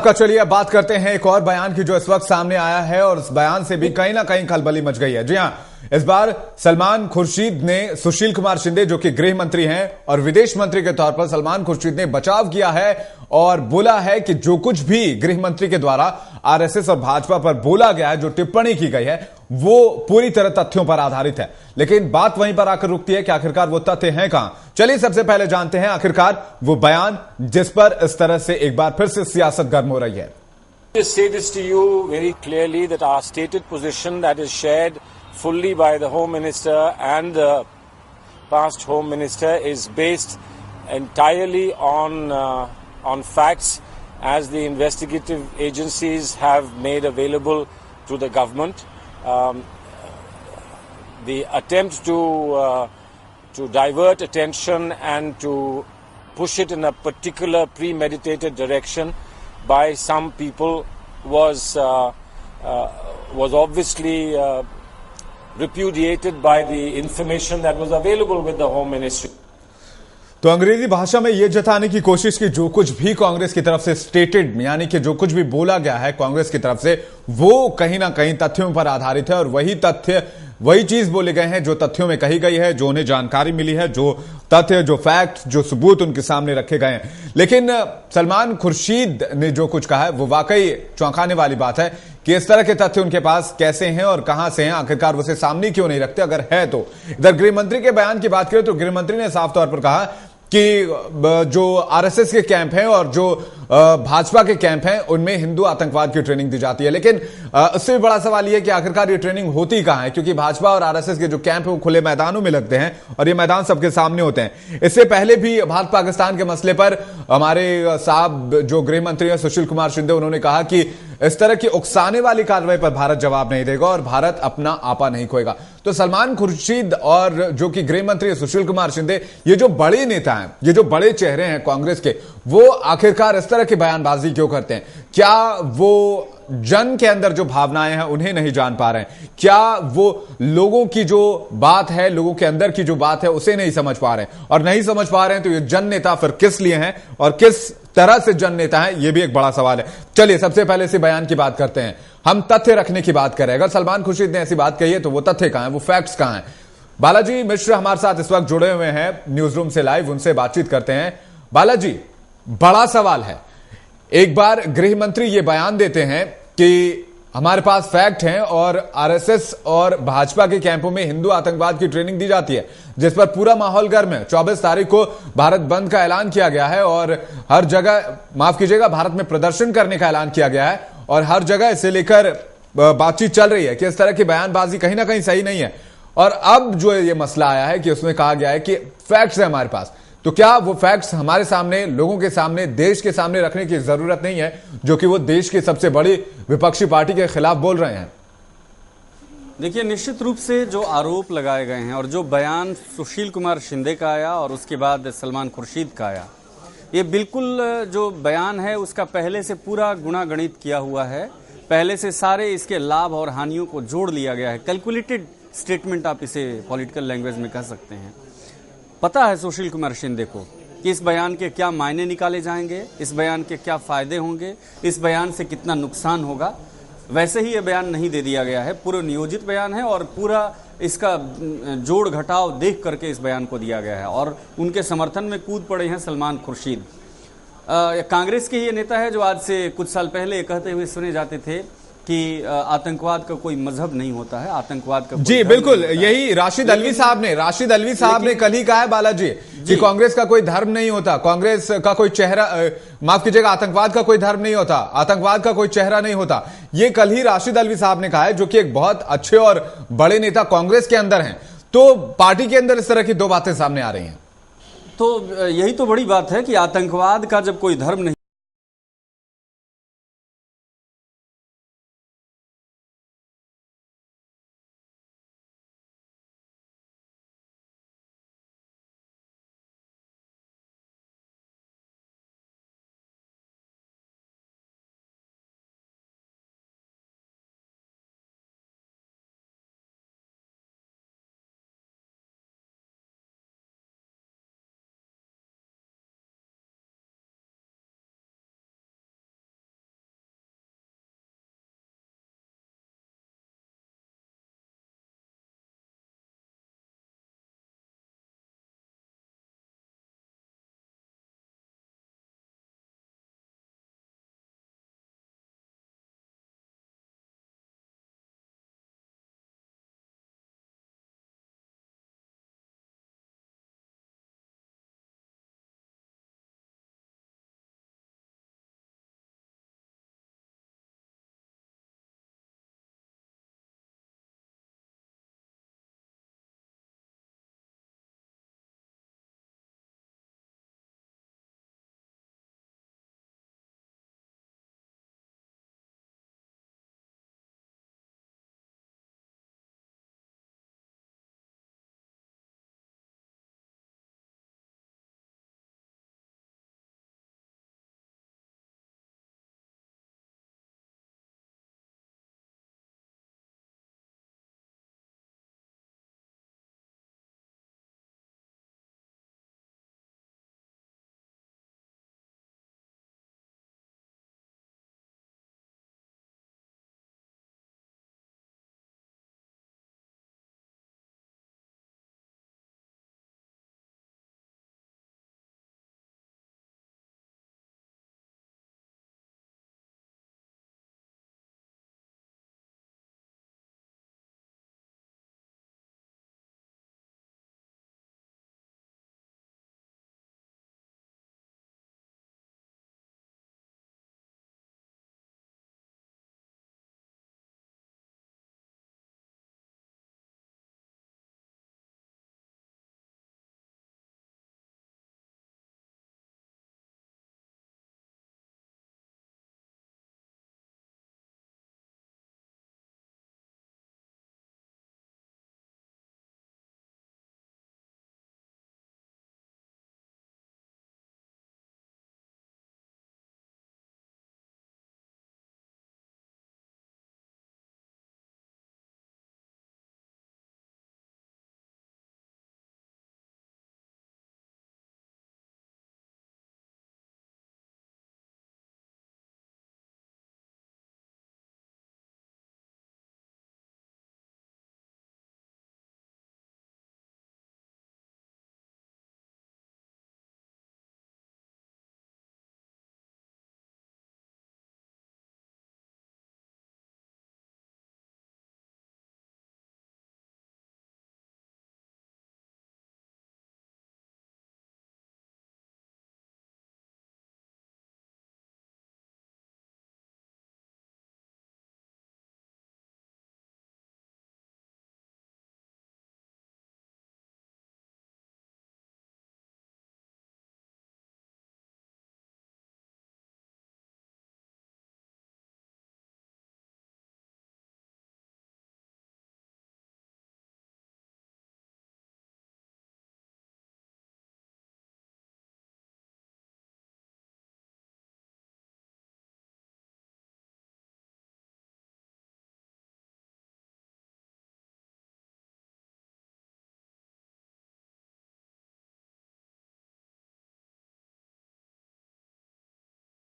का चलिए बात करते हैं एक और बयान की जो इस वक्त सामने आया है और उस बयान से भी कहीं ना कहीं खलबली मच गई है। जी हां, इस बार सलमान खुर्शीद ने सुशील कुमार शिंदे जो कि गृह मंत्री हैं और विदेश मंत्री के तौर पर सलमान खुर्शीद ने बचाव किया है और बोला है कि जो कुछ भी गृह मंत्री के द्वारा आरएसएस और भाजपा पर बोला गया है, जो टिप्पणी की गई है, वो पूरी तरह तथ्यों पर आधारित है। लेकिन बात वहीं पर आकर रुकती है कि आखिरकार वो तथ्य हैं कहां। चलिए सबसे पहले जानते हैं आखिरकार वो बयान जिस पर इस तरह से एक बार फिर से सियासत गर्म हो रही है। Just say this to you very clearly that our stated position that is shared fully by the Home Minister and the past Home Minister is based entirely on facts as the investigative agencies have made available to the government. The attempt to divert attention and to push it in a particular premeditated direction by some people was obviously repudiated by the information that was available with the Home Ministry. तो अंग्रेजी भाषा में यह जताने की कोशिश की जो कुछ भी कांग्रेस की तरफ से स्टेटेड यानी कि जो कुछ भी बोला गया है कांग्रेस की तरफ से वो कहीं ना कहीं तथ्यों पर आधारित है और वही तथ्य वही चीज बोले गए हैं जो तथ्यों में कही गई है, जो उन्हें जानकारी मिली है, जो तथ्य, जो फैक्ट, जो सबूत उनके सामने रखे गए हैं। लेकिन सलमान खुर्शीद ने जो कुछ कहा है वो वाकई चौंकाने वाली बात है कि इस तरह के तथ्य उनके पास कैसे हैं और कहां से हैं, आखिरकार वो उसे सामने क्यों नहीं रखते अगर है तो। इधर गृह मंत्री के बयान की बात करें तो गृह मंत्री ने साफ तौर पर कहा कि जो आरएसएस के कैंप हैं और जो भाजपा के कैंप हैं उनमें हिंदू आतंकवाद की ट्रेनिंग दी जाती है। लेकिन उससे भी बड़ा सवाल यह है कि आखिरकार ये ट्रेनिंग होती कहां है, क्योंकि भाजपा और आरएसएस के जो कैंप है वो खुले मैदानों में लगते हैं और ये मैदान सबके सामने होते हैं। इससे पहले भी भारत पाकिस्तान के मसले पर हमारे साहब जो गृह मंत्री हैं सुशील कुमार शिंदे, उन्होंने कहा कि इस तरह की उकसाने वाली कार्रवाई पर भारत जवाब नहीं देगा और भारत अपना आपा नहीं खोएगा। तो सलमान खुर्शीद और जो कि गृह मंत्री सुशील कुमार शिंदे, ये जो बड़े नेता हैं, ये जो बड़े चेहरे हैं कांग्रेस के, वो आखिरकार इस तरह की बयानबाजी क्यों करते हैं? क्या वो जन के अंदर जो भावनाएं हैं उन्हें नहीं जान पा रहे हैं? क्या वो लोगों की जो बात है, लोगों के अंदर की जो बात है उसे नहीं समझ पा रहे हैं? और नहीं समझ पा रहे हैं तो ये जन नेता फिर किस लिए हैं और किस तरह से जन नेता हैं, ये भी एक बड़ा सवाल है। चलिए सबसे पहले इसी बयान की बात करते हैं। हम तथ्य रखने की बात करें। अगर सलमान खुर्शीद ने ऐसी बात कही है तो वो तथ्य कहां है, वो फैक्ट्स कहां हैं? बालाजी मिश्र हमारे साथ इस वक्त जुड़े हुए हैं न्यूज रूम से लाइव, उनसे बातचीत करते हैं। बालाजी, बड़ा सवाल है, एक बार गृह मंत्री ये बयान देते हैं कि हमारे पास फैक्ट हैं और आरएसएस और भाजपा के कैंपों में हिंदू आतंकवाद की ट्रेनिंग दी जाती है, जिस पर पूरा माहौल गर्म है। 24 तारीख को भारत बंद का ऐलान किया गया है और हर जगह, माफ कीजिएगा, भारत में प्रदर्शन करने का ऐलान किया गया है और हर जगह इसे लेकर बातचीत चल रही है कि इस तरह की बयानबाजी कहीं ना कहीं सही नहीं है। और अब जो ये मसला आया है कि उसमें कहा गया है कि फैक्ट्स है हमारे पास, तो क्या वो फैक्ट्स हमारे सामने, लोगों के सामने, देश के सामने रखने की जरूरत नहीं है, जो कि वो देश की सबसे बड़ी विपक्षी पार्टी के खिलाफ बोल रहे हैं? देखिए, निश्चित रूप से जो आरोप लगाए गए हैं और जो बयान सुशील कुमार शिंदे का आया और उसके बाद सलमान खुर्शीद का आया, ये बिल्कुल जो बयान है उसका पहले से पूरा गुणागणित किया हुआ है। पहले से सारे इसके लाभ और हानियों को जोड़ लिया गया है। कैलकुलेटेड स्टेटमेंट आप इसे पॉलिटिकल लैंग्वेज में कह सकते हैं। पता है सुशील कुमार शिंदे को कि इस बयान के क्या मायने निकाले जाएंगे, इस बयान के क्या फायदे होंगे, इस बयान से कितना नुकसान होगा। वैसे ही ये बयान नहीं दे दिया गया है, पूरा नियोजित बयान है और पूरा इसका जोड़ घटाव देख करके इस बयान को दिया गया है। और उनके समर्थन में कूद पड़े हैं सलमान खुर्शीद। कांग्रेस के ये नेता है जो आज से कुछ साल पहले कहते हुए सुने जाते थे कि आतंकवाद का कोई मजहब नहीं होता है, आतंकवाद का जी बिल्कुल, यही राशिद अल्वी साहब ने कल ही कहा है बालाजी कि कांग्रेस का कोई धर्म नहीं होता, कांग्रेस का कोई चेहरा, माफ कीजिएगा, आतंकवाद का कोई धर्म नहीं होता, आतंकवाद का कोई चेहरा नहीं होता। ये कल ही राशिद अल्वी साहब ने कहा है, जो कि एक बहुत अच्छे और बड़े नेता कांग्रेस के अंदर हैं। तो पार्टी के अंदर इस तरह की दो बातें सामने आ रही हैं। तो यही तो बड़ी बात है कि आतंकवाद का जब कोई धर्म नहीं